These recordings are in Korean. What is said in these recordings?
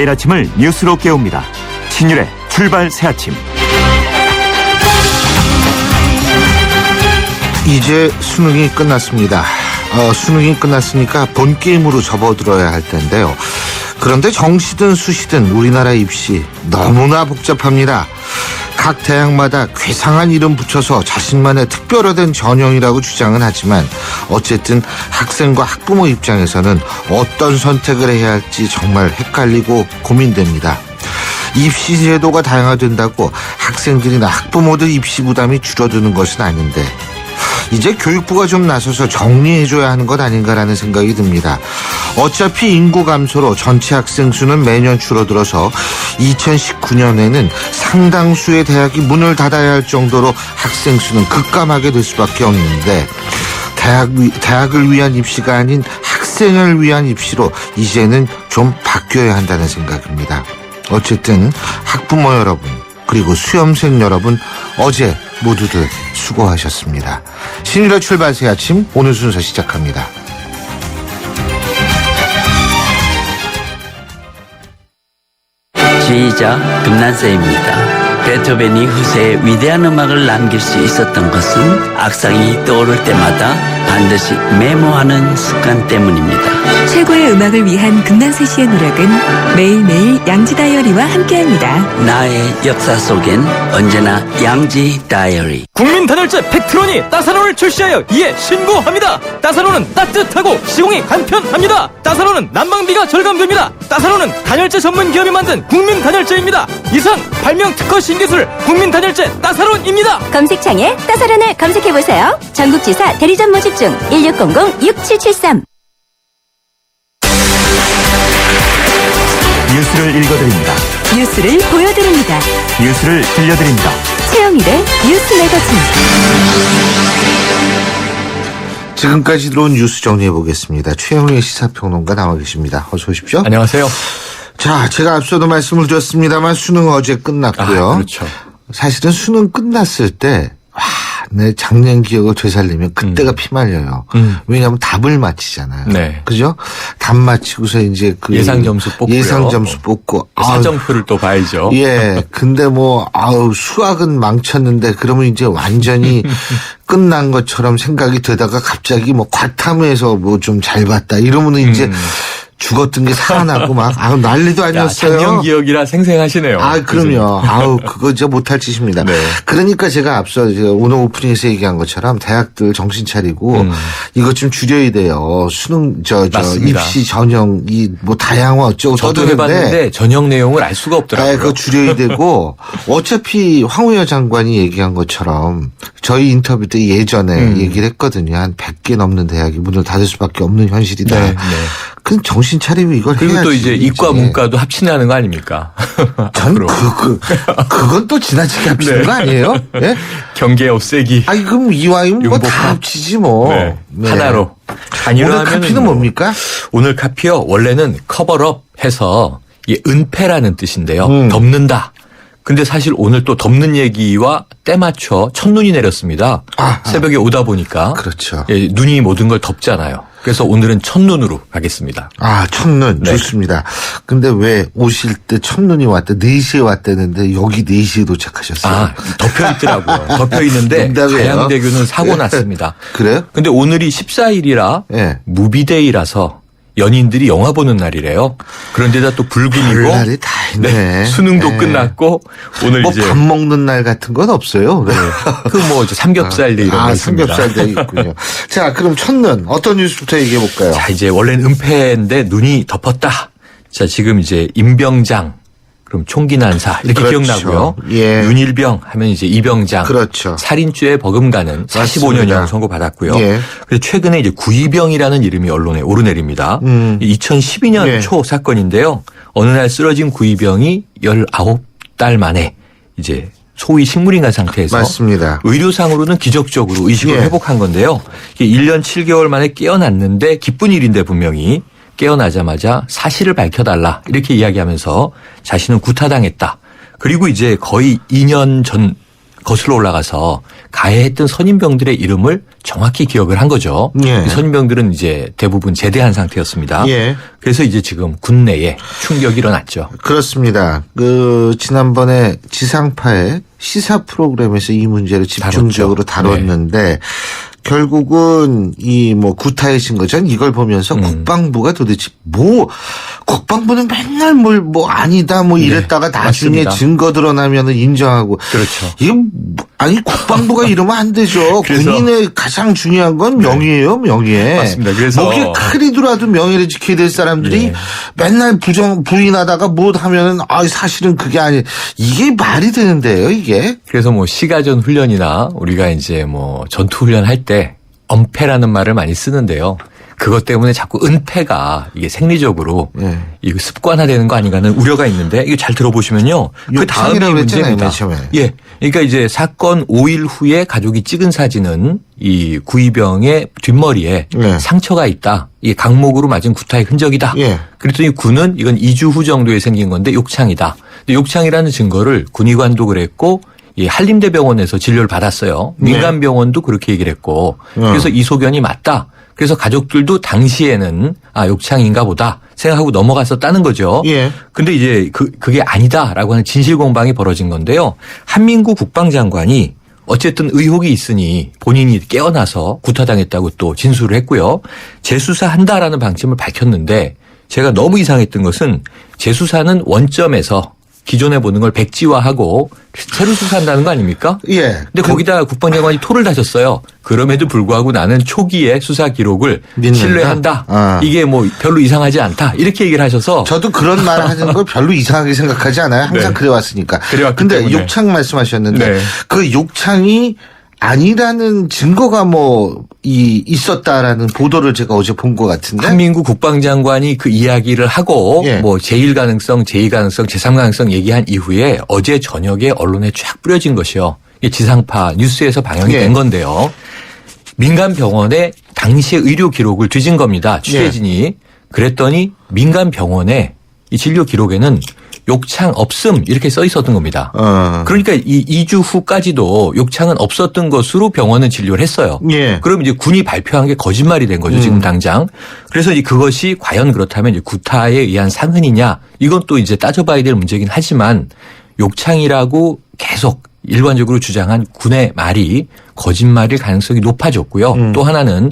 매일 아침을 뉴스로 깨웁니다. 신율의 출발 새아침. 이제 수능이 끝났습니다. 수능이 끝났으니까 본 게임으로 접어들어야 할 텐데요. 그런데 정시든 수시든 우리나라 입시 너무나 복잡합니다. 각 대학마다 괴상한 이름 붙여서 자신만의 특별화된 전형이라고 주장은 하지만 어쨌든 학생과 학부모 입장에서는 어떤 선택을 해야 할지 정말 헷갈리고 고민됩니다. 입시 제도가 다양화된다고 학생들이나 학부모들 입시 부담이 줄어드는 것은 아닌데 이제 교육부가 좀 나서서 정리해줘야 하는 것 아닌가라는 생각이 듭니다. 어차피 인구 감소로 전체 학생 수는 매년 줄어들어서 2019년에는 상당수의 대학이 문을 닫아야 할 정도로 학생 수는 급감하게 될 수밖에 없는데 대학을 위한 입시가 아닌 학생을 위한 입시로 이제는 좀 바뀌어야 한다는 생각입니다. 어쨌든 학부모 여러분 그리고 수험생 여러분 어제 모두들 수고하셨습니다. 신일의 출발 새 아침 오늘 순서 시작합니다. 지휘자 금난세입니다. 베토벤이 후세에 위대한 음악을 남길 수 있었던 것은 악상이 떠오를 때마다 반드시 메모하는 습관 때문입니다. 최고의 음악을 위한 금난세 씨의 노력은 매일매일 양지 다이어리와 함께합니다. 나의 역사 속엔 언제나 양지 다이어리. 국민 단열재 팩트론이 따사로를 출시하여 이에 신고합니다. 따사로는 따뜻하고 시공이 간편합니다. 따사로는 난방비가 절감됩니다. 따사로는 단열재 전문 기업이 만든 국민 단열재입니다. 이상 발명 특허 신기술 국민 단열재 따사로입니다. 검색창에 따사론을 검색해보세요. 전국지사 대리점 모집 중 1600-6773. 뉴스를 읽어드립니다. 뉴스를 보여드립니다. 뉴스를 들려드립니다. 최영일의 뉴스 매거진. 지금까지 들어온 뉴스 정리해보겠습니다. 최영일 시사평론가 나와 계십니다. 어서 오십시오. 안녕하세요. 자, 제가 앞서도 말씀을 드렸습니다만 수능 어제 끝났고요. 그렇죠. 사실은 수능 끝났을 때 내 작년 기억을 되살리면 그때가 피말려요. 왜냐하면 답을 맞히잖아요. 네. 그죠? 답 맞히고서 이제 그 예상 점수 뽑고요. 예상 점수 뽑고 사정표를 또 봐야죠. 예. 근데 수학은 망쳤는데 그러면 이제 완전히 끝난 것처럼 생각이 되다가 갑자기 과탐에서 좀 잘 봤다 이러면 이제 죽었던 게 살아나고 난리도 아니었어요. 작년 기억이라 생생하시네요. 그럼요. 그거 진짜 못할 짓입니다. 네. 그러니까 제가 앞서 오늘 오프닝에서 얘기한 것처럼 대학들 정신 차리고 이것 좀 줄여야 돼요. 수능, 맞습니다. 입시 전형이 다양화 어쩌고 저도 떠드는데 해봤는데 전형 내용을 알 수가 없더라고요. 그거 줄여야 되고 어차피 황우여 장관이 얘기한 것처럼 저희 인터뷰 때 예전에 얘기를 했거든요. 한 100개 넘는 대학이 문을 닫을 수밖에 없는 현실이다. 네. 그럼 정신 차리고 이걸 그리고 해야지. 또 이제 이과 문과도 합친다는 거 아닙니까? 전 그건 또 지나치게 합치는 거 아니에요? 예? 경계 없애기. 그럼 이와이면 다 융복합. 합치지 뭐. 네. 하나로. 오늘 카피는 뭡니까? 오늘 카피요. 원래는 커버업 해서 은폐라는 뜻인데요. 덮는다. 근데 사실 오늘 또 덮는 얘기와 때 맞춰 첫눈이 내렸습니다. 새벽에 오다 보니까. 그렇죠. 눈이 모든 걸 덮잖아요. 그래서 오늘은 첫눈으로 가겠습니다. 첫눈. 네. 좋습니다. 근데 왜 오실 때 첫눈이 왔대 4시에 왔다는데 여기 4시에 도착하셨어요? 덮여 있더라고요. 덮여 있는데 농담이에요. 가양대교는 사고 났습니다. 그래요? 근데 오늘이 14일이라 예. 무비데이라서 연인들이 영화 보는 날이래요. 그런데다 또 불금이고 별날이 다 있네. 수능도 끝났고 오늘 이제 밥 먹는 날 같은 건 없어요? 네. 삼겹살 데이 이런 거 있습니다. 삼겹살 데이 있군요. 자, 그럼 첫눈 어떤 뉴스부터 얘기해 볼까요? 자, 이제 원래는 은폐인데 눈이 덮었다. 자, 지금 이제 임병장 그럼 총기 난사 이렇게 그렇죠. 기억나고요. 예. 윤일병 하면 이제 이병장. 그렇죠. 살인죄에 버금가는 45년형 선고받았고요. 예. 그래서 최근에 이제 구이병이라는 이름이 언론에 오르내립니다. 2012년 예. 초 사건인데요. 어느 날 쓰러진 구이병이 19달 만에 이제 소위 식물인간 상태에서 맞습니다. 의료상으로는 기적적으로 의식을 예. 회복한 건데요. 이게 1년 7개월 만에 깨어났는데 기쁜 일인데 분명히 깨어나자마자 사실을 밝혀달라 이렇게 이야기하면서 자신은 구타당했다. 그리고 이제 거의 2년 전 거슬러 올라가서 가해했던 선임병들의 이름을 정확히 기억을 한 거죠. 예. 이 선임병들은 이제 대부분 제대한 상태였습니다. 예. 그래서 이제 지금 군내에 충격이 일어났죠. 그렇습니다. 지난번에 지상파의 시사 프로그램에서 이 문제를 집중적으로 다뤘는데 결국은 구타의 신고전 이걸 보면서 국방부가 도대체 국방부는 맨날 아니다 이랬다가 나중에 맞습니다. 증거 드러나면은 인정하고. 그렇죠. 이게 국방부가 이러면 안 되죠. 그래서 군인의 가장 중요한 건 명예예요, 명예. 맞습니다. 그래서 목에 칼이더라도 명예를 지켜야 될 사람들이 예. 맨날 부인하다가 하면은 사실은 그게 이게 말이 되는데요, 이게. 그래서 시가전 훈련이나 우리가 이제 전투 훈련 할 때 엄폐라는 말을 많이 쓰는데요. 그것 때문에 자꾸 은폐가 이게 생리적으로 이거 습관화되는 거 아닌가 하는 우려가 있는데 이거 잘 들어보시면요. 그 다음이 문제입니다. 예. 그러니까 이제 사건 5일 후에 가족이 찍은 사진은 이 구이병의 뒷머리에 상처가 있다. 이게 강목으로 맞은 구타의 흔적이다. 그랬더니 군은 이건 2주 후 정도에 생긴 건데 욕창이다. 근데 욕창이라는 증거를 군의관도 그랬고 이 한림대병원에서 진료를 받았어요. 민간병원도 그렇게 얘기를 했고 그래서 이 소견이 맞다. 그래서 가족들도 당시에는 욕창인가 보다 생각하고 넘어갔었다는 거죠. 근데 이제 그게 아니다라고 하는 진실 공방이 벌어진 건데요. 한민구 국방장관이 어쨌든 의혹이 있으니 본인이 깨어나서 구타당했다고 또 진술을 했고요. 재수사한다라는 방침을 밝혔는데 제가 너무 이상했던 것은 재수사는 원점에서 기존에 보는 걸 백지화하고 새로 수사한다는 거 아닙니까? 예. 근데 거기다 국방장관이 토를 다셨어요. 그럼에도 불구하고 나는 초기에 수사 기록을 신뢰한다. 이게 별로 이상하지 않다. 이렇게 얘기를 하셔서 저도 그런 말 하는 걸 별로 이상하게 생각하지 않아요. 항상 그래왔으니까. 근데 욕창 말씀하셨는데 그 욕창이 아니라는 증거가 있었다라는 보도를 제가 어제 본 것 같은데. 한민구 국방장관이 그 이야기를 하고 제1 가능성, 제2 가능성, 제3 가능성 얘기한 이후에 어제 저녁에 언론에 쫙 뿌려진 것이요. 이게 지상파 뉴스에서 방영이 된 건데요. 민간 병원의 당시의 의료 기록을 뒤진 겁니다. 취재진이. 그랬더니 민간 병원의 이 진료 기록에는 욕창 없음 이렇게 써 있었던 겁니다. 그러니까 이 2주 후까지도 욕창은 없었던 것으로 병원은 진료를 했어요. 그럼 이제 군이 발표한 게 거짓말이 된 거죠. 지금 당장. 그래서 이제 그것이 과연 그렇다면 이제 구타에 의한 상흔이냐 이건 또 이제 따져봐야 될 문제긴 하지만 욕창이라고 계속 일관적으로 주장한 군의 말이 거짓말일 가능성이 높아졌고요. 또 하나는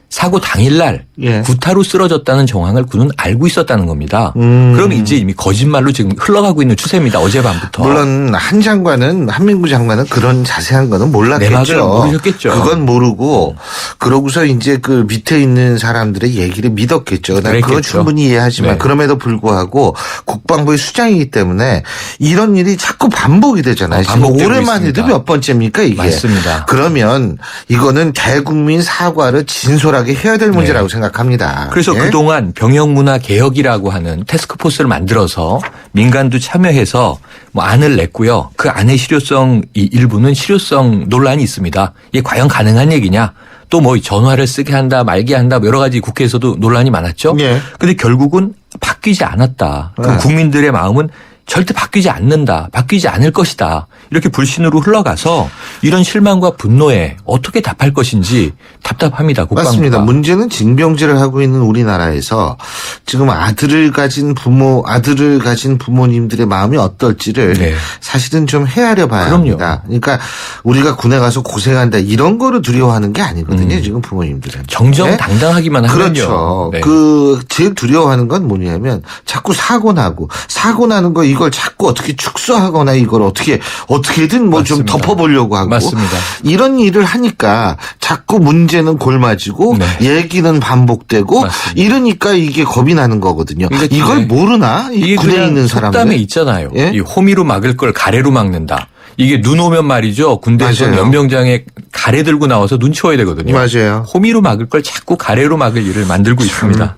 사고 당일날 구타로 쓰러졌다는 정황을 군은 알고 있었다는 겁니다. 그럼 이제 이미 거짓말로 지금 흘러가고 있는 추세입니다. 어젯밤부터. 물론 한민구 장관은 그런 자세한 거는 몰랐겠죠. 내막을 모르셨겠죠. 그건 모르고 그러고서 이제 그 밑에 있는 사람들의 얘기를 믿었겠죠. 난 그건 충분히 이해하지만 그럼에도 불구하고 국방부의 수장이기 때문에 이런 일이 자꾸 반복이 되잖아요. 지금 올해만 해도 몇 번째입니까 이게. 맞습니다. 그러면 이거는 대국민 사과를 진솔하게 해야 될 문제라고 생각합니다. 그래서 그동안 병역문화 개혁이라고 하는 태스크포스를 만들어서 민간도 참여해서 안을 냈고요. 그 안의 실효성 일부는 실효성 논란이 있습니다. 이게 과연 가능한 얘기냐. 또 전화를 쓰게 한다 말게 한다 여러 가지 국회에서도 논란이 많았죠. 그런데 결국은 바뀌지 않았다. 그럼 국민들의 마음은 절대 바뀌지 않는다. 바뀌지 않을 것이다. 이렇게 불신으로 흘러가서 이런 실망과 분노에 어떻게 답할 것인지 답답합니다. 국방부가. 맞습니다. 문제는 징병제를 하고 있는 우리나라에서 지금 아들을 가진 부모님들의 마음이 어떨지를 사실은 좀 헤아려 봐야 합니다. 그러니까 우리가 군에 가서 고생한다 이런 거를 두려워하는 게 아니거든요. 지금 부모님들은. 정정당당하기만 하면요. 그렇죠. 제일 두려워하는 건 뭐냐면 자꾸 사고 나는 거 이걸 자꾸 어떻게 축소하거나 이걸 어떻게든 좀 덮어보려고 하고. 맞습니다. 이런 일을 하니까 자꾸 문제는 골마지고 얘기는 반복되고 이러니까 이게 겁이 나는 거거든요. 그러니까 이걸 모르나? 이 군에 있는 사람들. 속담에 있잖아요. 이 호미로 막을 걸 가래로 막는다. 이게 눈 오면 말이죠. 군대에서 연병장에 가래 들고 나와서 눈 치워야 되거든요. 맞아요. 호미로 막을 걸 자꾸 가래로 막을 일을 만들고 있습니다.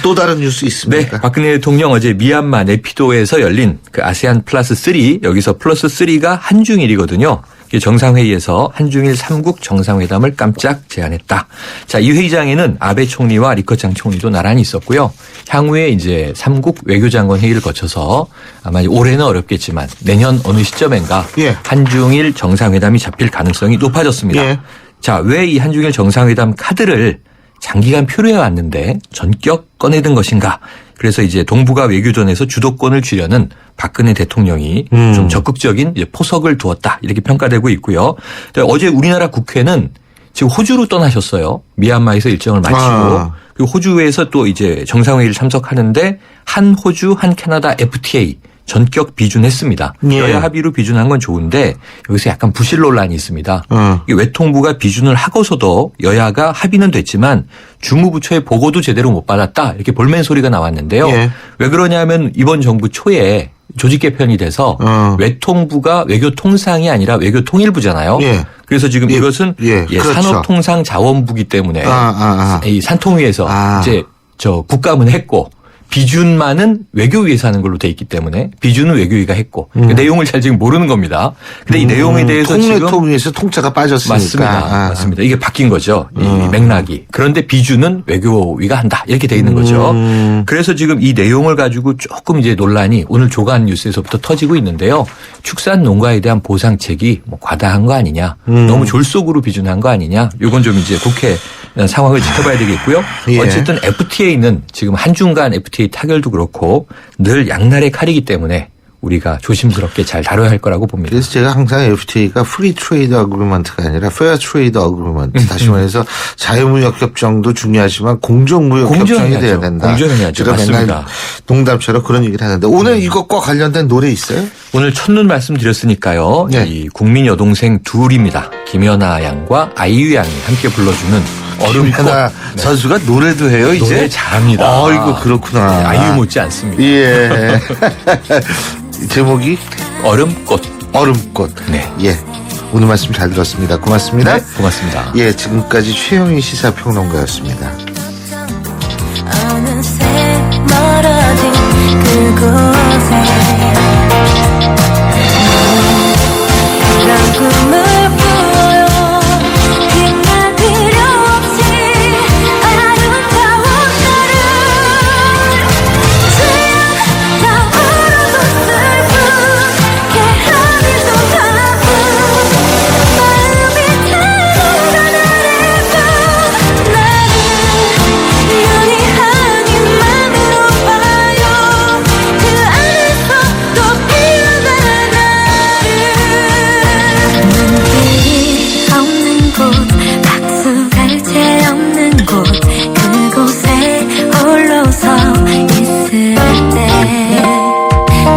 또 다른 뉴스 있습니까? 네. 박근혜 대통령 어제 미얀마 네피도에서 열린 그 아세안 플러스 3 여기서 플러스 3가 한중일이거든요. 정상회의에서 한중일 3국 정상회담을 깜짝 제안했다. 자, 이 회의장에는 아베 총리와 리커창 총리도 나란히 있었고요. 향후에 이제 3국 외교장관 회의를 거쳐서 아마 올해는 어렵겠지만 내년 어느 시점인가 예. 한중일 정상회담이 잡힐 가능성이 높아졌습니다. 예. 자, 왜 이 한중일 정상회담 카드를 장기간 표류해 왔는데 전격 꺼내든 것인가? 그래서 이제 동북아 외교전에서 주도권을 쥐려는 박근혜 대통령이 좀 적극적인 이제 포석을 두었다 이렇게 평가되고 있고요. 어제 우리나라 국회는 지금 호주로 떠나셨어요. 미얀마에서 일정을 마치고 그리고 호주에서 또 이제 정상회의를 참석하는데 한 호주 한 캐나다 FTA 전격 비준했습니다. 예. 여야 합의로 비준한 건 좋은데 여기서 약간 부실 논란이 있습니다. 이 외통부가 비준을 하고서도 여야가 합의는 됐지만 주무부처의 보고도 제대로 못 받았다 이렇게 볼멘 소리가 나왔는데요. 예. 왜 그러냐면 이번 정부 초에 조직 개편이 돼서 외통부가 외교통상이 아니라 외교통일부잖아요. 예. 그래서 지금 이것은 그렇죠. 산업통상자원부기 때문에 이 산통위에서 아. 이제 저 국감은 했고 비준만은 외교위에서 하는 걸로 돼 있기 때문에 비준은 외교위가 했고 그 내용을 잘 지금 모르는 겁니다. 근데 이 내용에 대해서 지금 통일통위에서 통짜가 빠졌으니까. 맞습니다. 맞습니다. 이게 바뀐 거죠. 이 맥락이. 그런데 비준은 외교위가 한다. 이렇게 돼 있는 거죠. 그래서 지금 이 내용을 가지고 조금 이제 논란이 오늘 조간 뉴스에서부터 터지고 있는데요. 축산 농가에 대한 보상책이 뭐 과다한 거 아니냐. 너무 졸속으로 비준한 거 아니냐. 이건 좀 이제 국회 상황을 지켜봐야 되겠고요. 예. 어쨌든 FTA는 지금 한중 간 FTA 타결도 그렇고 늘 양날의 칼이기 때문에 우리가 조심스럽게 잘 다뤄야 할 거라고 봅니다. 그래서 제가 항상 FTA가 프리 트레이드 어그리먼트가 아니라 페어 트레이드 어그리먼트 다시 말해서 자유무역 협정도 중요하지만 공정무역 협정이 돼야 된다. 공정해야죠. 제가 맨날 맞습니다. 농담처럼 그런 얘기를 하는데 오늘 이것과 관련된 노래 있어요? 오늘 첫눈 말씀드렸으니까요. 네. 이 국민 여동생 둘입니다. 김연아 양과 아이유 양이 함께 불러주는 얼음꽃. 김연아 선수가 노래도 해요 이제? 노래 잘합니다. 이거 그렇구나. 네, 아이유 못지 않습니다. 예. 제목이 얼음꽃. 얼음꽃. 네. 예. 오늘 말씀 잘 들었습니다. 고맙습니다. 네, 고맙습니다. 예, 지금까지 최영희 시사평론가였습니다. 어느새 멀어진 그곳에 그런 꿈을 꾸어요. 빛날 필요 없이 아름다운 나를 차가워도 슬프게 하늘도 바쁜 마음이 타는 나를 눈이 하긴 만으로 봐요. 그 안에서 또 피어난 나를 눈길이 없는 곳 박수갈채 없는 곳 그곳에 홀로 서 있을 때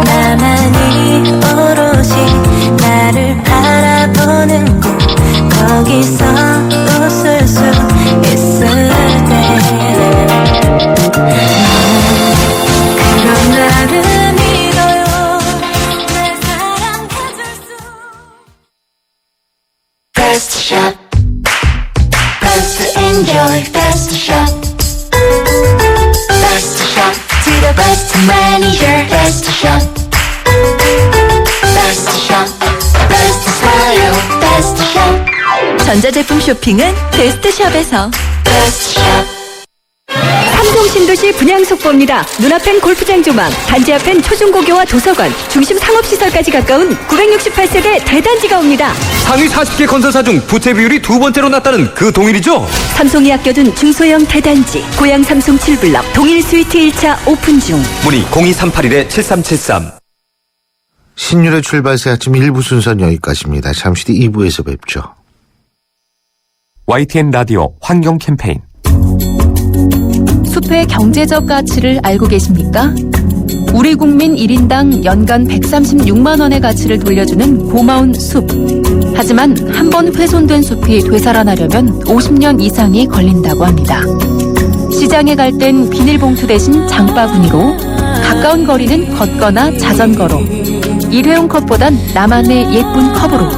나만이 오롯이 나를 바라보는 곳 거기서 웃을 수 있을 때 그런 나를 믿어요. 날 사랑해줄 수 Best shot Best to enjoy Best shot Best shot To the best manager Best shot Best shot Best smile Best shot 전자제품 쇼핑은 베스트숍에서. Best shot 삼성 신도시 분양 속보입니다. 눈앞엔 골프장 조망, 단지 앞엔 초중고교와 도서관, 중심 상업시설까지 가까운 968세대 대단지가 옵니다. 상위 40개 건설사 중 부채 비율이 두 번째로 낮다는 그 동일이죠? 삼성이 아껴둔 중소형 대단지, 고양 삼성 7블럭, 동일 스위트 1차 오픈 중. 문의 02381-7373. 신율의 출발새 아침 1부 순서는 여기까지입니다. 잠시 뒤 2부에서 뵙죠. YTN 라디오 환경 캠페인 숲의 경제적 가치를 알고 계십니까? 우리 국민 1인당 연간 136만 원의 가치를 돌려주는 고마운 숲. 하지만 한 번 훼손된 숲이 되살아나려면 50년 이상이 걸린다고 합니다. 시장에 갈 땐 비닐봉투 대신 장바구니로, 가까운 거리는 걷거나 자전거로, 일회용 컵보단 나만의 예쁜 컵으로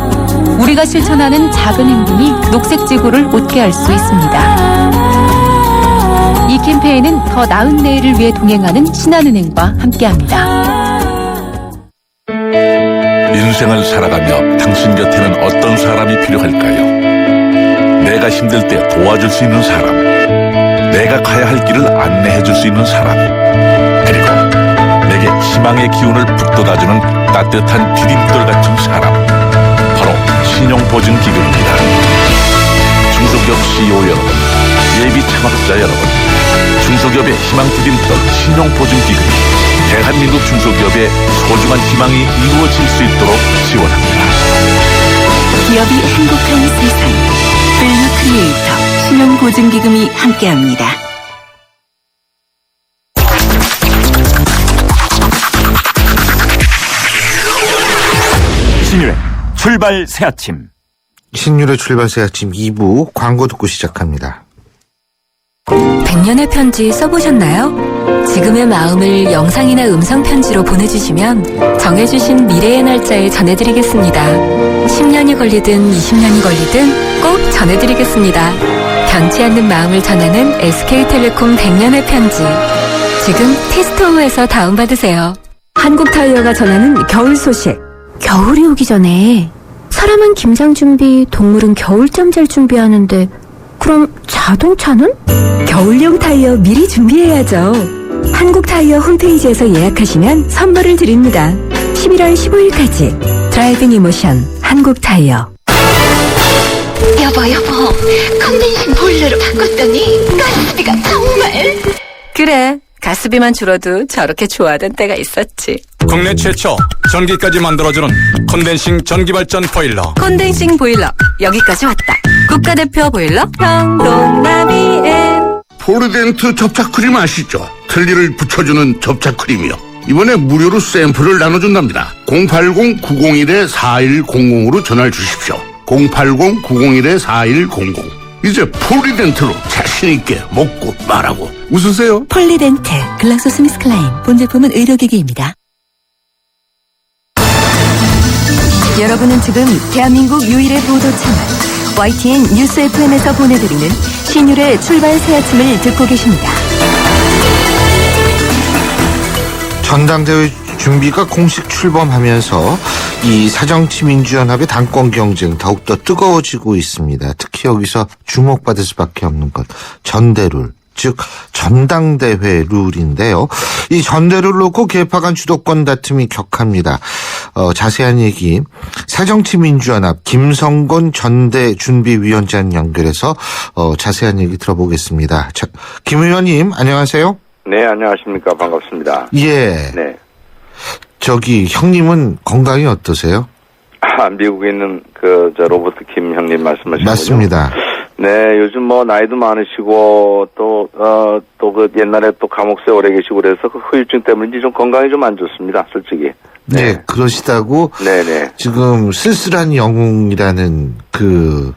우리가 실천하는 작은 행동이 녹색 지구를 웃게 할 수 있습니다. 이 캠페인은 더 나은 내일을 위해 동행하는 신한은행과 함께합니다. 인생을 살아가며 당신 곁에는 어떤 사람이 필요할까요? 내가 힘들 때 도와줄 수 있는 사람, 내가 가야 할 길을 안내해 줄 수 있는 사람, 그리고 내게 희망의 기운을 북돋아주는 따뜻한 디딤돌 같은 사람, 바로 신용보증기금입니다. 중소기업 CEO 여러분, 예비 창업자 여러분, 중소기업의 희망 디딤돌 신용보증기금이 대한민국 중소기업의 소중한 희망이 이루어질 수 있도록 지원합니다. 기업이 행복한 세상. 밸류 크리에이터 신용보증기금이 함께합니다. 신유의 출발 새 아침. 신율의 출발새 아침 2부 광고 듣고 시작합니다. 100년의 편지 써보셨나요? 지금의 마음을 영상이나 음성 편지로 보내주시면 정해주신 미래의 날짜에 전해드리겠습니다. 10년이 걸리든 20년이 걸리든 꼭 전해드리겠습니다. 변치 않는 마음을 전하는 SK텔레콤 100년의 편지. 지금 티스토어에서 다운받으세요. 한국타이어가 전하는 겨울 소식. 겨울이 오기 전에 사람은 김장 준비, 동물은 겨울잠 잘 준비하는데 그럼 자동차는? 겨울용 타이어 미리 준비해야죠. 한국타이어 홈페이지에서 예약하시면 선물을 드립니다. 11월 15일까지 드라이빙 이모션 한국타이어. 여보 컨덴싱 보일러로 바꿨더니 가스비가 정말. 그래, 가스비만 줄어도 저렇게 좋아하던 때가 있었지. 국내 최초 전기까지 만들어주는 콘덴싱 전기발전 보일러. 콘덴싱 보일러 여기까지 왔다. 국가대표 보일러 평동나비엔. 포르덴트 접착크림 아시죠? 틀니를 붙여주는 접착크림이요. 이번에 무료로 샘플을 나눠준답니다. 080-901-4100으로 전화를 주십시오. 080-901-4100. 이제 폴리덴트로 자신있게 먹고 말하고 웃으세요. 폴리덴트 글락소스미스클라인 본제품은 의료기기입니다. 여러분은 지금 대한민국 유일의 보도 채널 YTN 뉴스 FM에서 보내드리는 신율의 출발 새 아침을 듣고 계십니다. 전당대회 준비가 공식 출범하면서 이 사정치민주연합의 당권 경쟁 더욱더 뜨거워지고 있습니다. 특히 여기서 주목받을 수밖에 없는 것, 전대룰. 즉 전당대회 룰인데요. 이 전대룰을 놓고 개파 간 주도권 다툼이 격합니다. 자세한 얘기 새정치민주연합 김성곤 전대준비위원장 연결해서 자세한 얘기 들어보겠습니다. 자, 김 의원님 안녕하세요. 네, 안녕하십니까. 반갑습니다. 예. 네. 저기 형님은 건강이 어떠세요? 미국에 있는 저 로버트 김 형님 말씀하시는 맞습니다. 네, 요즘 뭐 나이도 많으시고 또 그 옛날에 또 감옥에 오래 계시고 그래서 그 후유증 때문인지 좀 건강이 좀 안 좋습니다, 솔직히. 네, 그러시다고 네네. 지금 쓸쓸한 영웅이라는 그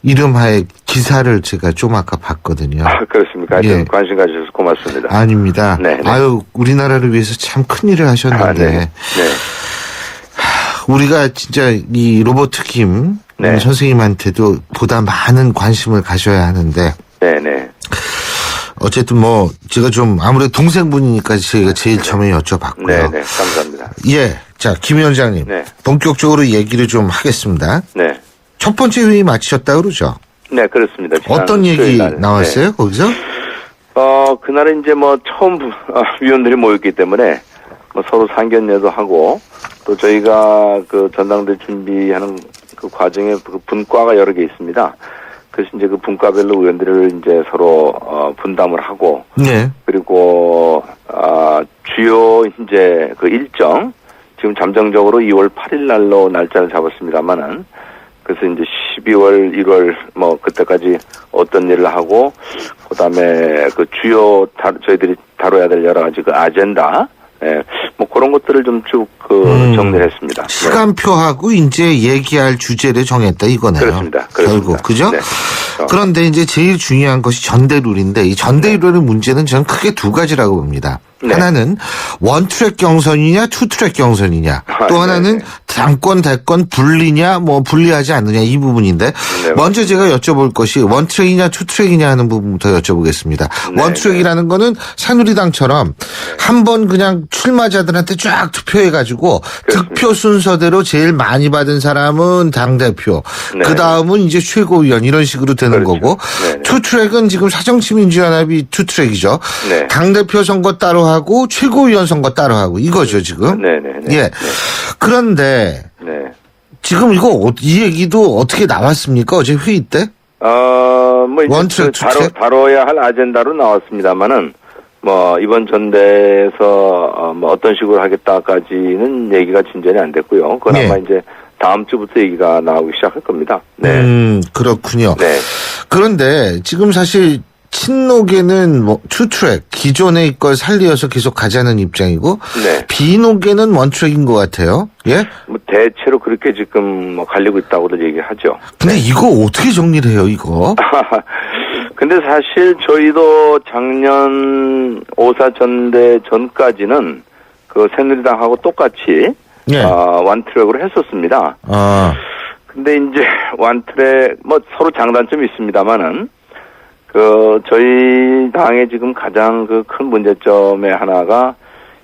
이름하에 기사를 제가 좀 아까 봤거든요. 아, 그렇습니까? 하여튼 예. 관심 가주셔서 고맙습니다. 아닙니다. 네네. 아유, 우리나라를 위해서 참 큰일을 하셨는데. 아, 네. 우리가 진짜 이 로버트 김 네. 선생님한테도 보다 많은 관심을 가져야 하는데. 네네. 어쨌든 뭐 제가 좀 아무래도 동생분이니까 제가 제일 처음에 여쭤봤고요. 네네. 감사합니다. 예. 자, 김 위원장님. 네. 본격적으로 얘기를 좀 하겠습니다. 네. 첫 번째 회의 마치셨다 그러죠? 네, 그렇습니다. 어떤 얘기 수요일날. 나왔어요, 네. 거기서? 그날은 이제 뭐 처음 위원들이 모였기 때문에 뭐 서로 상견례도 하고 또 저희가 그 전당대 준비하는 그 과정에 그 분과가 여러 개 있습니다. 그래서 이제 그 분과별로 의원들을 이제 서로 분담을 하고 네. 그리고 주요 이제 그 일정 지금 잠정적으로 2월 8일 날로 날짜를 잡았습니다만은 그래서 이제 12월, 1월 뭐 그때까지 어떤 일을 하고 그다음에 그 주요 저희들이 다뤄야 될 여러 가지 그 아젠다 예, 뭐 그런 것들을 좀 쭉 정리를 했습니다. 시간표하고 이제 얘기할 주제를 정했다 이거네요. 그렇습니다. 결국 그죠? 네. 그런데 이제 제일 중요한 것이 전대룰인데 이 전대룰의 문제는 저는 크게 두 가지라고 봅니다. 네. 하나는 원트랙 경선이냐 투트랙 경선이냐 또 하나는 당권 대권 분리냐 뭐 분리하지 않느냐 이 부분인데 먼저 제가 여쭤볼 것이 원트랙이냐 투트랙이냐 하는 부분부터 여쭤보겠습니다. 원트랙이라는 거는 새누리당처럼 한번 그냥 출마자들한테 쫙 투표해가지고 득표 순서대로 제일 많이 받은 사람은 당대표 그 다음은 이제 최고위원 이런 식으로 되는 거고 투트랙은 지금 새정치민주연합이 투트랙이죠. 당대표 선거 따로 하고 최고위원 선거 따로 하고 이거죠 지금. 예. 그런데 지금 이거 이 얘기도 어떻게 나왔습니까 어제 회의 때? 뭐 이제 다뤄야 할 아젠다로 나왔습니다만은 뭐 이번 전대에서 뭐 어떤 식으로 하겠다까지는 얘기가 진전이 안 됐고요. 그나마 이제 다음 주부터 얘기가 나오기 시작할 겁니다. 그렇군요. 그런데 지금 사실 친노계는 뭐 투트랙 기존의 걸 살리어서 계속 가자는 입장이고 비노계는 원트랙인 것 같아요. 예? 뭐 대체로 그렇게 지금 뭐 갈리고 있다고도 얘기하죠. 근데 이거 어떻게 정리를 해요, 이거? 근데 사실 저희도 작년 5.4 전대 전까지는 그 새누리당하고 똑같이 원트랙으로 했었습니다. 근데 이제 원트랙 뭐 서로 장단점이 있습니다만은 그 저희 당의 지금 가장 그 큰 문제점의 하나가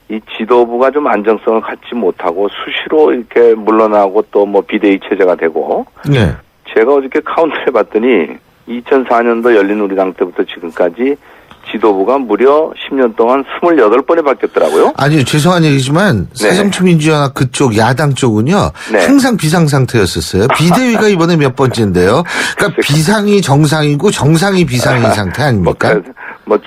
이 지도부가 좀 안정성을 갖지 못하고 수시로 이렇게 물러나고 또 뭐 비대위 체제가 되고 제가 어저께 카운트해 봤더니 2004년도 열린우리당 때부터 지금까지 지도부가 무려 10년 동안 28번이 바뀌었더라고요. 아니 죄송한 얘기지만 새정치민주연합 그쪽 야당 쪽은요 항상 비상 상태였었어요. 비대위가 이번에 몇 번째인데요. 그러니까 비상이 정상이고 정상이 비상인 상태 아닙니까? 뭐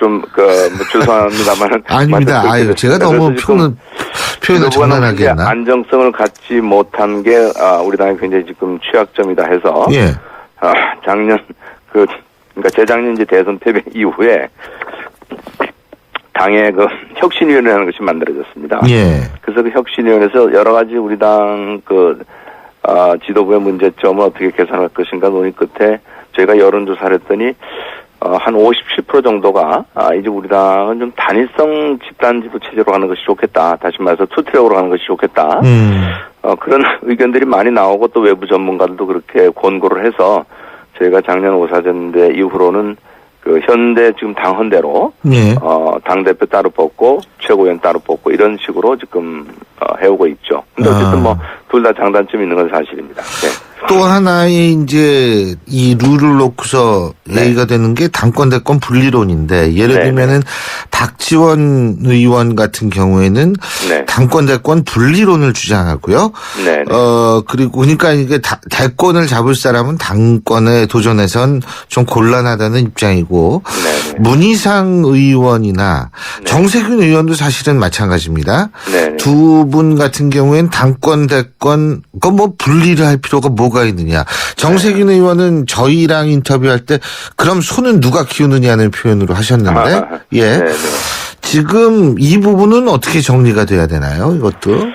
죄송합니다만 아닙니다. 아유 제가 너무 표현을 장난하게 했나? 안정성을 갖지 못한 게 우리 당이 굉장히 지금 취약점이다 해서 작년 그러니까 재작년 이제 대선 패배 이후에 당의 그 혁신위원회라는 것이 만들어졌습니다. 그래서 그 혁신위원회에서 여러 가지 우리 당 그 지도부의 문제점을 어떻게 개선할 것인가 논의 끝에 저희가 여론조사를 했더니 한 57% 정도가 이제 우리 당은 좀 단일성 집단지도 체제로 가는 것이 좋겠다. 다시 말해서 투트랙으로 가는 것이 좋겠다. 그런 의견들이 많이 나오고 또 외부 전문가들도 그렇게 권고를 해서 저희가 작년 5.4 전대 이후로는 그 현대 지금 당헌대로 당대표 따로 뽑고 최고위원 따로 뽑고 이런 식으로 지금 해오고 있죠. 근데 어쨌든 뭐 둘 다 장단점이 있는 건 사실입니다. 또 하나의 이제 이 룰을 놓고서 얘기가 되는 게 당권 대권 분리론인데 예를 들면은 박지원 의원 같은 경우에는 당권 대권 분리론을 주장하고요. 그리고 그러니까 이게 대권을 잡을 사람은 당권에 도전해선 좀 곤란하다는 입장이고 문희상 의원이나 정세균 의원도 사실은 마찬가지입니다. 두 분 같은 경우에는 당권 대권 그거 뭐 분리를 할 필요가 뭐가 있느냐. 정세균 의원은 저희랑 인터뷰할 때 그럼 손은 누가 키우느냐는 표현으로 하셨는데 지금 이 부분은 어떻게 정리가 돼야 되나요? 이것도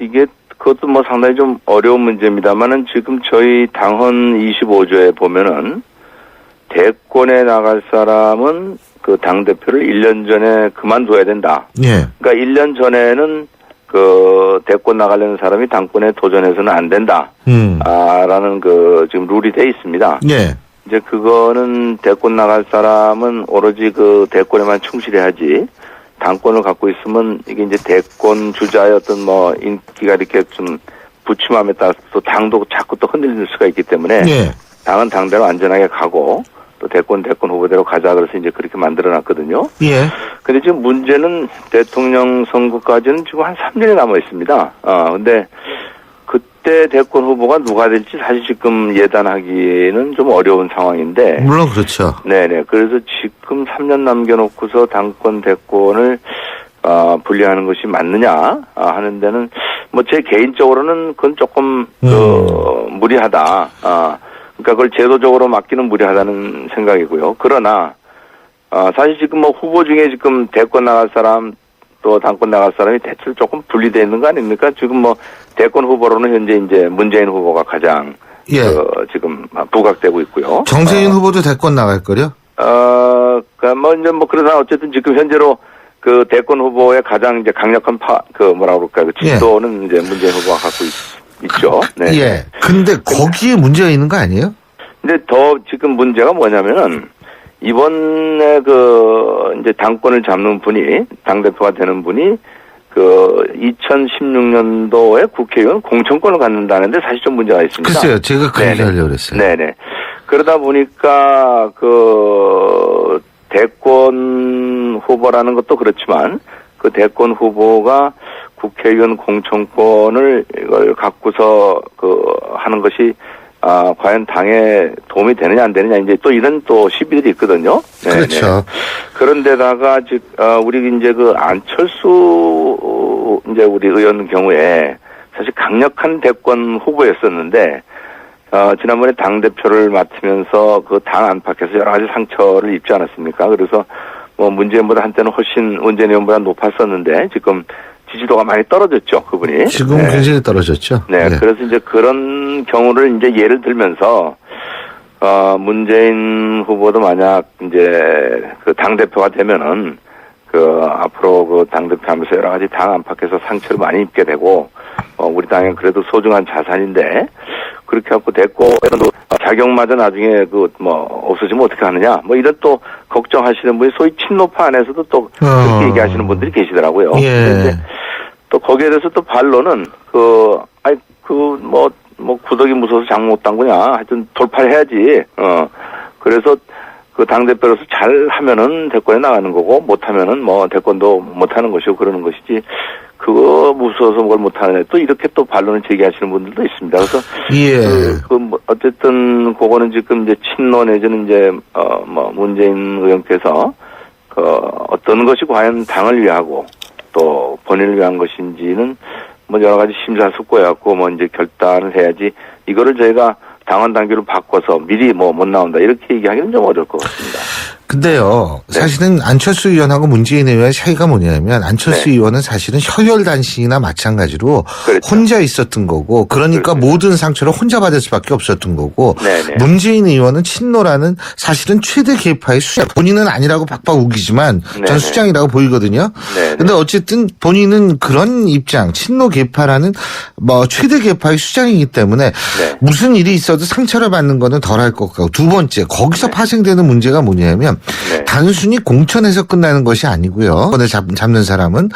이게 그것도 뭐 상당히 좀 어려운 문제입니다만은 지금 저희 당헌 25조에 보면은 대권에 나갈 사람은 그 당대표를 1년 전에 그만둬야 된다. 그러니까 1년 전에는 그 대권 나가려는 사람이 당권에 도전해서는 안 된다. 라는 그 지금 룰이 돼 있습니다. 이제 그거는 대권 나갈 사람은 오로지 그 대권에만 충실해야지 당권을 갖고 있으면 이게 이제 대권 주자의 어떤 뭐 인기가 이렇게 좀 부침함에 따라서 또 당도 자꾸 또 흔들릴 수가 있기 때문에 당은 당대로 안전하게 가고 또 대권 후보대로 가자 그래서 이제 그렇게 만들어놨거든요. 근데 지금 문제는 대통령 선거까지는 지금 한 3년이 남아 있습니다. 근데 그때 대권 후보가 누가 될지 사실 지금 예단하기는 좀 어려운 상황인데. 물론 그렇죠. 그래서 지금 3년 남겨놓고서 당권 대권을 분리하는 것이 맞느냐 하는 데는 뭐 제 개인적으로는 그건 조금 무리하다. 그러니까 그걸 제도적으로 맡기는 무리하다는 생각이고요. 그러나 사실 지금 뭐 후보 중에 지금 대권 나갈 사람 또 당권 나갈 사람이 대체로 조금 분리되어 있는 거 아닙니까? 지금 뭐 대권 후보로는 현재 이제 문재인 후보가 가장 지금 부각되고 있고요. 정세균 후보도 대권 나갈 거요? 이제 그러나 어쨌든 지금 현재로 그 대권 후보의 가장 이제 강력한 그 진도는 이제 문재인 후보가 갖고 있죠. 네. 예. 근데 거기에 문제가 있는 거 아니에요? 근데 더 지금 문제가 뭐냐면은 이번에 이제 당권을 잡는 분이, 당대표가 되는 분이 2016년도에 국회의원 공천권을 갖는다는데 사실 좀 문제가 있습니다. 글쎄요. 제가 그 얘기 하려고 그랬어요. 네네. 그러다 보니까 대권 후보라는 것도 그렇지만 그 대권 후보가 국회의원 공천권을 이걸 갖고서 하는 것이 과연 당에 도움이 되느냐 안 되느냐 이제 또 이런 또 시비들이 있거든요. 네네. 그렇죠. 그런데다가 우리 이제 안철수 이제 우리 의원 경우에 사실 강력한 대권 후보였었는데 지난번에 당대표를 맡으면서 그 당 안팎에서 여러 가지 상처를 입지 않았습니까? 그래서 문재인보다 한때는 훨씬 문재인 의원보다 높았었는데 지금 지지도가 많이 떨어졌죠, 그분이. 지금 네. 굉장히 떨어졌죠. 네. 그래서 이제 그런 경우를 이제 예를 들면서 문재인 후보도 만약 이제 당대표가 되면은 앞으로 당대표 하면서 여러 가지 당 안팎에서 상처를 많이 입게 되고 우리 당은 그래도 소중한 자산인데 그렇게 갖고 대권에도 자격마저 나중에 없어지면 어떻게 하느냐 이런 또 걱정하시는 분이 소위 친노파 안에서도 또 그렇게 얘기하시는 분들이 계시더라고요. 예. 그런데 또 거기에 대해서 또 반론은 구더기 무서워서 장 못 담그냐 하여튼 돌파를 해야지. 그래서 당대표로서 잘 하면은 대권에 나가는 거고 못하면은 대권도 못하는 것이고 그러는 것이지 그거 무서워서 뭘 못하느냐 또 이렇게 또 반론을 제기하시는 분들도 있습니다. 그래서 예. 어쨌든 그거는 지금 이제 친노 내지는 이제 문재인 의원께서 어떤 것이 과연 당을 위하고 또 본인을 위한 것인지는 여러 가지 심사숙고해갖고 이제 결단을 해야지 이거를 저희가 당원 당규를 바꿔서 미리 못 나온다 이렇게 얘기하기는 좀 어려울 것 같습니다. 근데요, 사실은 안철수 의원하고 문재인 의원의 차이가 뭐냐면 안철수 의원은 사실은 혈혈단신이나 마찬가지로 혼자 있었던 거고 그러니까 모든 상처를 혼자 받을 수밖에 없었던 거고 문재인 의원은 친노라는 사실은 최대 계파의 수장 본인은 아니라고 박박 우기지만 전 수장이라고 보이거든요. 근데 어쨌든 본인은 그런 입장 친노 계파라는 최대 계파의 수장이기 때문에 무슨 일이 있어도 상처를 받는 거는 덜할 것 같고 두 번째 거기서 파생되는 문제가 뭐냐면 단순히 공천에서 끝나는 것이 아니고요. 이번에 잡는 사람은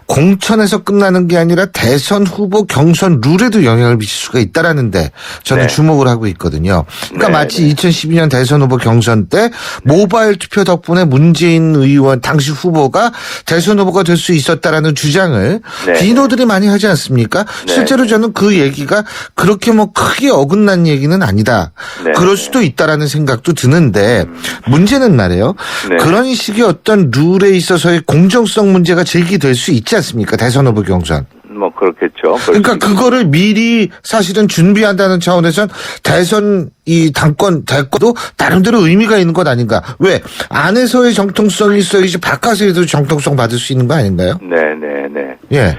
공천에서 끝나는 게 아니라 대선 후보 경선 룰에도 영향을 미칠 수가 있다라는데 저는 주목을 하고 있거든요. 그러니까 마치 2012년 대선 후보 경선 때 모바일 투표 덕분에 문재인 의원 당시 후보가 대선 후보가 될 수 있었다라는 주장을 비노들이 많이 하지 않습니까? 실제로 저는 그 얘기가 그렇게 크게 어긋난 얘기는 아니다. 그럴 수도 있다라는 생각도 드는데 문제는 말이에요. 그런 식의 어떤 룰에 있어서의 공정성 문제가 제기될 수 있지 않습니까? 대선 후보 경선. 그렇겠죠. 그러니까 그거를 미리 사실은 준비한다는 차원에선 대선 대권도 나름대로 의미가 있는 것 아닌가. 왜? 안에서의 정통성이 있어야지 바깥에도 정통성 받을 수 있는 거 아닌가요? 네네네. 예.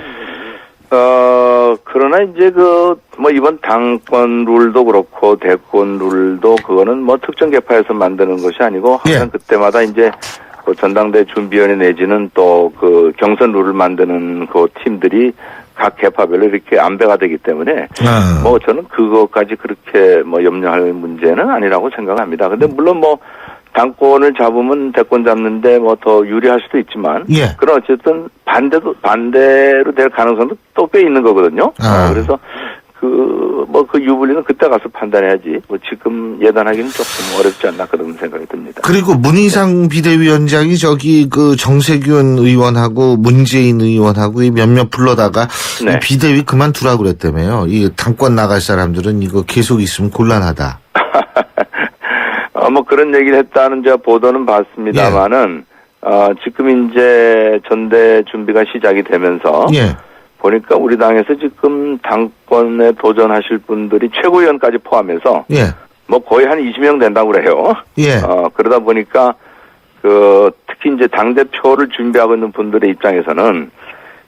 그러나 이제 이번 당권 룰도 그렇고 대권 룰도 그거는 특정 계파에서 만드는 것이 아니고 항상 그때마다 이제 전당대 준비위원회 내지는 또 경선 룰을 만드는 팀들이 각 계파별로 이렇게 안배가 되기 때문에 저는 그것까지 그렇게 염려할 문제는 아니라고 생각합니다. 근데 물론 당권을 잡으면 대권 잡는데 더 유리할 수도 있지만 그런 어쨌든 반대로 될 가능성도 또 꽤 있는 거거든요. 그래서 그 유불리는 그때 가서 판단해야지 지금 예단하기는 조금 어렵지 않나 그런 생각이 듭니다. 그리고 문희상 비대위원장이 정세균 의원하고 문재인 의원하고 몇몇 불러다가 이 비대위 그만두라고 그랬다며요. 이 당권 나갈 사람들은 이거 계속 있으면 곤란하다. 그런 얘기를 했다는 제가 보도는 봤습니다만은 지금 이제 전대 준비가 시작이 되면서 보니까 우리 당에서 지금 당권에 도전하실 분들이 최고위원까지 포함해서 거의 한 20명 된다고 그래요. 그러다 보니까 특히 이제 당대표를 준비하고 있는 분들의 입장에서는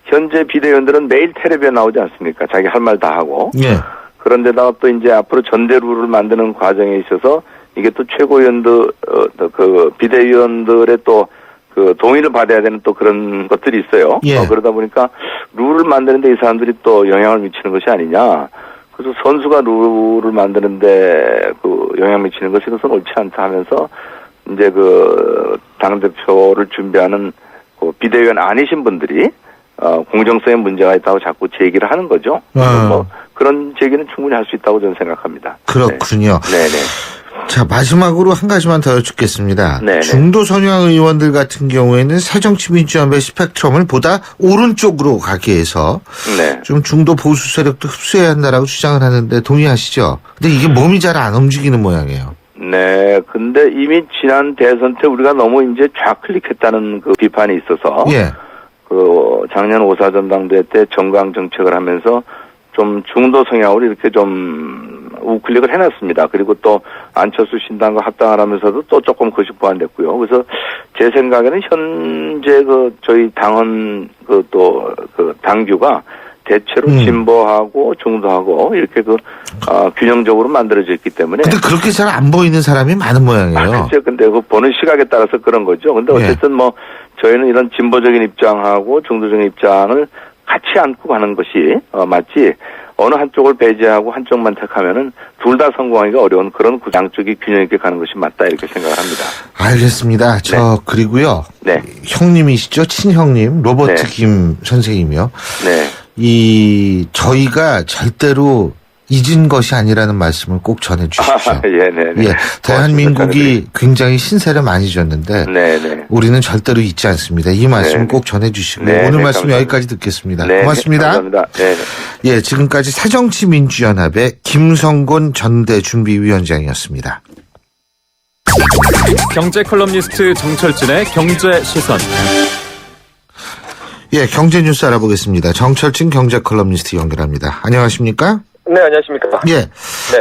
현재 비대위원들은 매일 텔레비에 나오지 않습니까? 자기 할 말 다 하고. 그런데다가 또 이제 앞으로 전대 룰을 만드는 과정에 있어서 이게 또 최고위원들 그 비대위원들의 또 그 동의를 받아야 되는 또 그런 것들이 있어요. 예. 그러다 보니까 룰을 만드는데 이 사람들이 또 영향을 미치는 것이 아니냐. 그래서 선수가 룰을 만드는데 그 영향 미치는 것이 그것은 옳지 않다 하면서 이제 그 당대표를 준비하는 그 비대위원 아니신 분들이 공정성에 문제가 있다고 자꾸 제기를 하는 거죠. 뭐 그런 제기는 충분히 할 수 있다고 저는 생각합니다. 그렇군요. 네네. 자, 마지막으로 한 가지만 더 여쭙겠습니다. 네네. 중도 성향 의원들 같은 경우에는 새정치민주연합의 스펙트럼을 보다 오른쪽으로 가기 위해서 네. 좀 중도 보수 세력도 흡수해야 한다라고 주장을 하는데 동의하시죠? 근데 이게 몸이 잘 안 움직이는 모양이에요. 네. 근데 이미 지난 대선 때 우리가 너무 이제 좌클릭했다는 그 비판이 있어서 예. 그 작년 5.4 전당대회 때 정강 정책을 하면서 좀 중도 성향으로 이렇게 좀 우클릭을 해놨습니다. 그리고 또 안철수 신당과 합당을 하면서도 또 조금 그것이 보완됐고요. 그래서 제 생각에는 현재 그 저희 당헌 그 당규가 대체로 진보하고 중도하고 이렇게 균형적으로 만들어져 있기 때문에. 근데 그렇게 잘 안 보이는 사람이 많은 모양이에요. 그렇죠. 근데 그 보는 시각에 따라서 그런 거죠. 근데 어쨌든 뭐 저희는 이런 진보적인 입장하고 중도적인 입장을 같이 안고 가는 것이 맞지 어느 한쪽을 배제하고 한쪽만 택하면은 둘 다 성공하기가 어려운 그런 양쪽이 균형 있게 가는 것이 맞다 이렇게 생각을 합니다. 알겠습니다. 그리고요. 네. 형님이시죠? 친형님 로버트 네. 김 선생님이요. 네. 저희가 절대로 잊은 것이 아니라는 말씀을 꼭 전해주십시오. 네네. 예, 대한민국이 굉장히 신세를 많이 졌는데 네네. 우리는 절대로 잊지 않습니다. 이 말씀 꼭 전해주시고 오늘 말씀 감사합니다. 여기까지 듣겠습니다. 네, 고맙습니다. 감사합니다. 네. 예, 지금까지 새정치민주연합의 김성곤 전대준비위원장이었습니다. 경제 컬럼니스트 정철진의 경제 시선. 예, 경제 뉴스 알아보겠습니다. 정철진 경제 컬럼니스트 연결합니다. 안녕하십니까? 네, 안녕하십니까. 예. 네.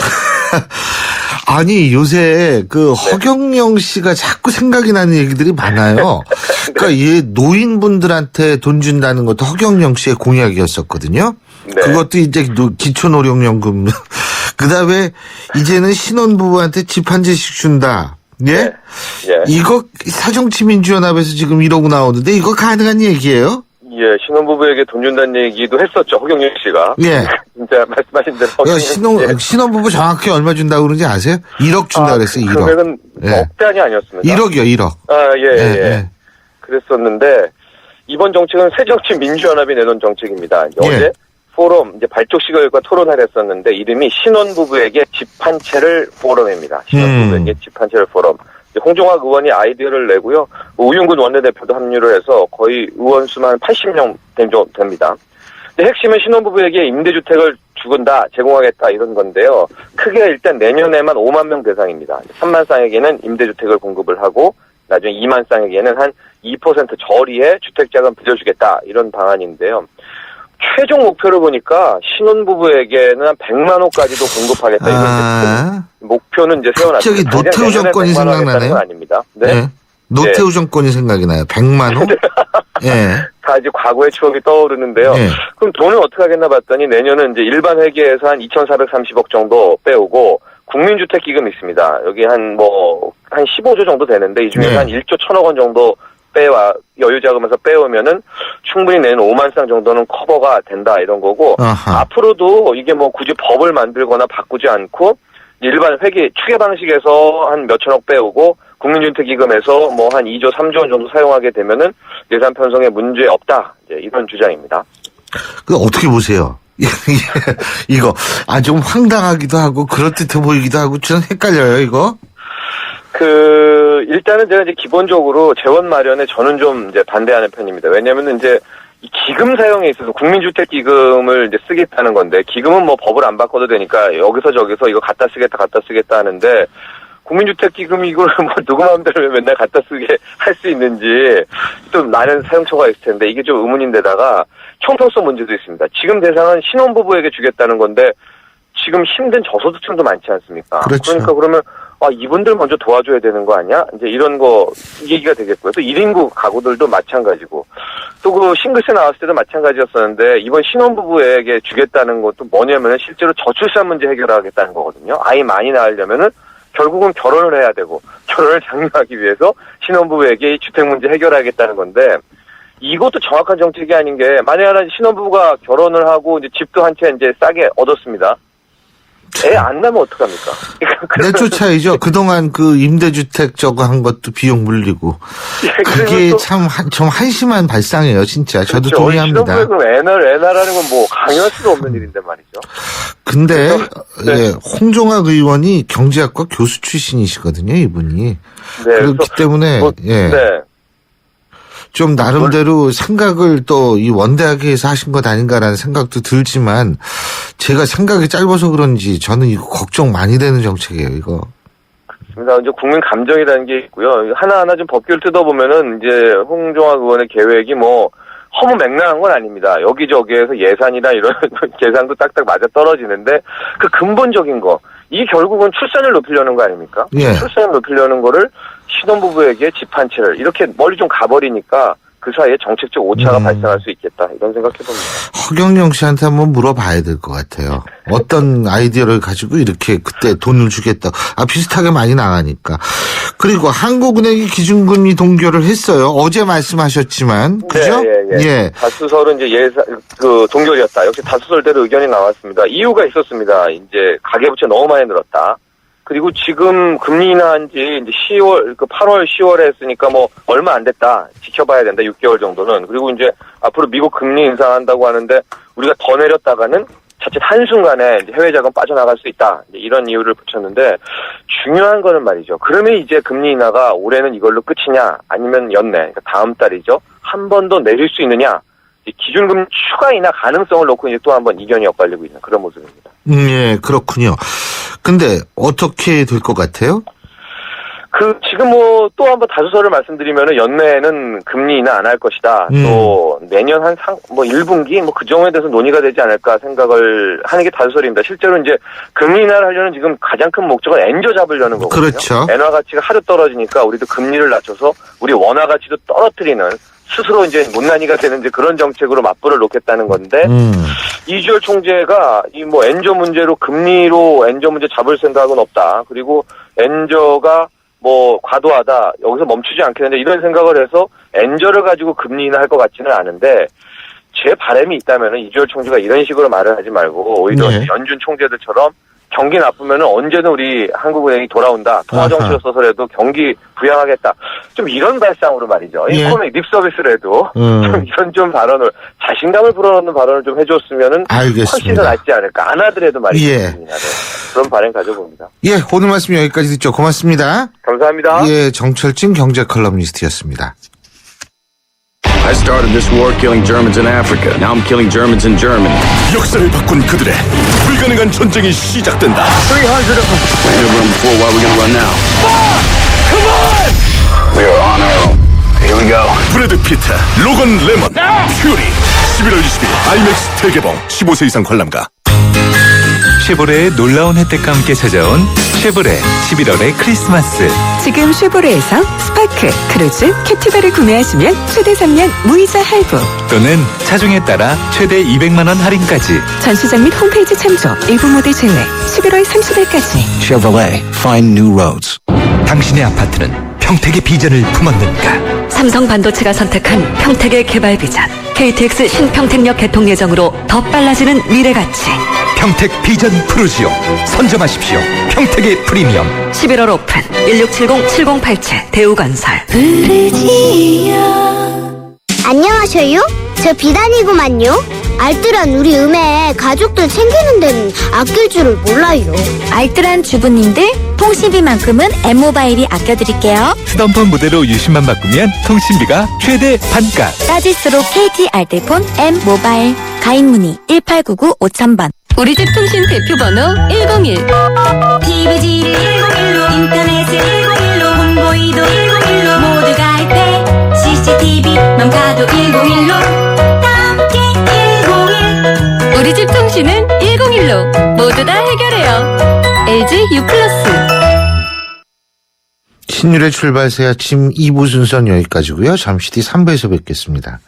아니, 요새 허경영 씨가 자꾸 생각이 나는 얘기들이 많아요. 그러니까 노인분들한테 돈 준다는 것도 허경영 씨의 공약이었었거든요. 네. 그것도 이제 기초노령연금. 그 다음에 이제는 신혼부부한테 집 한 채씩 준다. 예? 네. 예. 이거 새정치민주연합에서 지금 이러고 나오는데 이거 가능한 얘기예요? 예, 신혼부부에게 돈 준다는 얘기도 했었죠, 허경영 씨가. 예. 진짜 말씀하신 대로. 신혼부부 정확히 얼마 준다고 그러는지 아세요? 1억 준다 그랬어요, 1억. 금액은 예. 억 단위 아니었습니까? 1억이요, 1억. 예. 그랬었는데, 이번 정책은 새정치민주연합이 내놓은 정책입니다. 어제 포럼, 이제 발족식과 토론을 했었는데, 이름이 신혼부부에게 집 한 채를 포럼입니다. 신혼부부에게 집 한 채를 포럼. 홍종학 의원이 아이디어를 내고요. 우윤근 원내대표도 합류를 해서 거의 의원 수만 한 80명 정도 됩니다. 근데 핵심은 신혼부부에게 임대주택을 주건다, 제공하겠다 이런 건데요. 크게 일단 내년에만 5만 명 대상입니다. 3만 쌍에게는 임대주택을 공급을 하고 나중에 2만 쌍에게는 한 2% 저리에 주택자금 빌려주겠다 이런 방안인데요. 최종 목표를 보니까 신혼부부에게는 한 100만 호까지도 공급하겠다. 이런 목표는 이제 세워놨습니다. 갑자기 노태우 정권이 생각나네요. 건 아닙니다. 네. 노태우 정권이 생각이 나요. 100만 호? 예. 다 이제 과거의 추억이 떠오르는데요. 그럼 돈을 어떻게 하겠나 봤더니 내년은 이제 일반 회계에서 한 2,430억 정도 빼오고 국민주택기금이 있습니다. 여기 한 15조 정도 되는데 이 중에서 한 1조 1,000억 원 정도 여유자금에서 빼오면은 충분히 내는 5만 쌍 정도는 커버가 된다 이런 거고 앞으로도 이게 굳이 법을 만들거나 바꾸지 않고 일반 회계 추계 방식에서 한 몇천억 빼오고 국민주택기금에서 한 2조 3조 원 정도 사용하게 되면은 예산 편성에 문제 없다 이제 이런 주장입니다. 그 어떻게 보세요? 이거 좀 황당하기도 하고 그럴듯해 보이기도 하고 좀 헷갈려요 이거. 일단은 제가 이제 기본적으로 재원 마련에 저는 좀 이제 반대하는 편입니다. 왜냐면은 이제 이 기금 사용에 있어서 국민주택기금을 이제 쓰겠다는 건데, 기금은 법을 안 바꿔도 되니까 여기서 저기서 이거 갖다 쓰겠다 하는데, 국민주택기금 이걸 누구 마음대로 맨날 갖다 쓰게 할 수 있는지 또 많은 사용처가 있을 텐데, 이게 좀 의문인데다가 형평성 문제도 있습니다. 지금 대상은 신혼부부에게 주겠다는 건데, 지금 힘든 저소득층도 많지 않습니까? 그렇죠. 그러니까 그러면 이분들 먼저 도와줘야 되는 거 아니야? 이제 이런 거 얘기가 되겠고요. 또 1인구 가구들도 마찬가지고 또 싱글세 나왔을 때도 마찬가지였었는데 이번 신혼부부에게 주겠다는 것도 뭐냐면은 실제로 저출산 문제 해결하겠다는 거거든요. 아이 많이 낳으려면은 결국은 결혼을 해야 되고 결혼을 장려하기 위해서 신혼부부에게 이 주택 문제 해결하겠다는 건데 이것도 정확한 정책이 아닌 게 만약에 신혼부부가 결혼을 하고 이제 집도 한 채 이제 싸게 얻었습니다. 애 안 나면 어떡합니까? 내초 차이죠. 그동안 그 임대주택 저거 한 것도 비용 물리고. 그게 참 좀 한심한 발상이에요, 진짜. 저도 그렇죠. 동의합니다. 신혼부부가 애 낳으라는 건 뭐 강요할 수도 없는 일인데 말이죠. 근데 네. 예, 홍종학 의원이 경제학과 교수 출신이시거든요, 이분이. 네, 그렇기 때문에 예. 네. 좀 나름대로 생각을 또 이 원대하게 하신 것 아닌가라는 생각도 들지만 제가 생각이 짧아서 그런지 저는 이거 걱정 많이 되는 정책이에요, 이거. 그렇습니다. 이제 국민 감정이라는 게 있고요. 하나하나 좀 법규를 뜯어보면은 이제 홍종학 의원의 계획이 뭐 허무맹랑한 건 아닙니다. 여기저기에서 예산이나 이런 계산도 딱딱 맞아 떨어지는데 그 근본적인 거, 이 결국은 출산을 높이려는 거 아닙니까? 예. 출산을 높이려는 거를 신혼부부에게 집 한 채를 이렇게 멀리 좀 가버리니까 그 사이에 정책적 오차가 발생할 수 있겠다 이런 생각해봅니다. 허경영 씨한테 한번 물어봐야 될 것 같아요. 어떤 아이디어를 가지고 이렇게 그때 돈을 주겠다. 비슷하게 많이 나가니까. 그리고 한국은행이 기준금리 동결을 했어요. 어제 말씀하셨지만, 그죠? 네, 예. 다수설은 이제 동결이었다. 역시 다수설대로 의견이 나왔습니다. 이유가 있었습니다. 이제 가계부채 너무 많이 늘었다. 그리고 지금 금리 인하한 지 이제 8월, 10월에 했으니까 뭐 얼마 안 됐다. 지켜봐야 된다. 6개월 정도는. 그리고 이제 앞으로 미국 금리 인상한다고 하는데 우리가 더 내렸다가는 자칫 한순간에 이제 해외 자금 빠져나갈 수 있다. 이런 이유를 붙였는데 중요한 거는 말이죠. 그러면 이제 금리 인하가 올해는 이걸로 끝이냐 아니면 연내, 그러니까 다음 달이죠. 한 번 더 내릴 수 있느냐. 기준금리 추가 인하 가능성을 놓고 이제 또 한 번 이견이 엇갈리고 있는 그런 모습입니다. 예, 그렇군요. 근데 어떻게 될 것 같아요? 지금 뭐 또 한 번 다수설을 말씀드리면은 연내에는 금리 인하 안 할 것이다. 또 내년 한 1분기 뭐 그 정도에 대해서 논의가 되지 않을까 생각을 하는 게 다수설입니다. 실제로 이제 금리 인하를 하려는 지금 가장 큰 목적은 엔저 잡으려는 거거든요. 그렇죠. 엔화 가치가 하도 떨어지니까 우리도 금리를 낮춰서 우리 원화 가치도 떨어뜨리는 스스로 이제 못난이가 되는 이제 그런 정책으로 맞불을 놓겠다는 건데 이주열 총재가 이 뭐 엔저 문제로 금리로 엔저 문제 잡을 생각은 없다. 그리고 엔저가 뭐 과도하다. 여기서 멈추지 않겠는데 이런 생각을 해서 엔저를 가지고 금리 인하할 것 같지는 않은데 제 바람이 있다면은 이주열 총재가 이런 식으로 말을 하지 말고 오히려 연준 총재들처럼 경기 나쁘면은 언제든 우리 한국은행이 돌아온다. 통화 정책을 써서라도 경기 부양하겠다. 좀 이런 발상으로 말이죠. 코믹 립 서비스를 해도 좀 이런 좀 발언을 자신감을 불어넣는 발언을 좀 해줬으면은 훨씬 더 낫지 않을까. 안 하더라도 말이죠. 그런 바람 가져봅니다. 예, 오늘 말씀 여기까지 듣죠. 고맙습니다. 감사합니다. 예, 정철진 경제 컬럼니스트였습니다. I started this war killing Germans in Africa. Now I'm killing Germans in Germany. 역사를 바꾼 그들의 불가능한 전쟁이 시작된다. 300 run before. Why are we gonna run now? Come on! We are on our own. Here we go. 브래드 피트, 로건 레먼, 퓨리. 11월 20일 IMAX 대개봉. 15세 이상 관람가. 쉐보레의 놀라운 혜택과 함께 찾아온 쉐보레 11월의 크리스마스. 지금 쉐보레에서 스파크, 크루즈, 캡티바를 구매하시면 최대 3년 무이자 할부 또는 차종에 따라 최대 200만 원 할인까지. 전시장 및 홈페이지 참조, 일부 모델 제외 11월 30일까지. Chevrolet, find new roads. 당신의 아파트는 평택의 비전을 품었는가? 삼성 반도체가 선택한 평택의 개발 비전. KTX 신평택역 개통 예정으로 더 빨라지는 미래 가치. 평택 비전 푸르지오. 선점하십시오. 평택의 프리미엄. 11월 오픈 1670-7087 대우건설. 안녕하세요. 저 비단이구만요. 알뜰한 우리 음에 가족들 챙기는 데는 아낄 줄을 몰라요. 알뜰한 주부님들 통신비만큼은 M모바일이 아껴드릴게요. 수덤폰 무대로 유심만 바꾸면 통신비가 최대 반값. 따질수록 KT 알뜰폰 M모바일. 가입문의 1899-5000번. 우리집 통신 대표번호 101. TV지를 101로 인터넷을 101로 홍보이도 101로 모두 가입해 CCTV만 가도 101로 함께 101. 우리집 통신은 101로 모두 다 해결해요. LG U+. 신율의 출발새 아침 2부 순서는 여기까지고요. 잠시 뒤 3부에서 뵙겠습니다.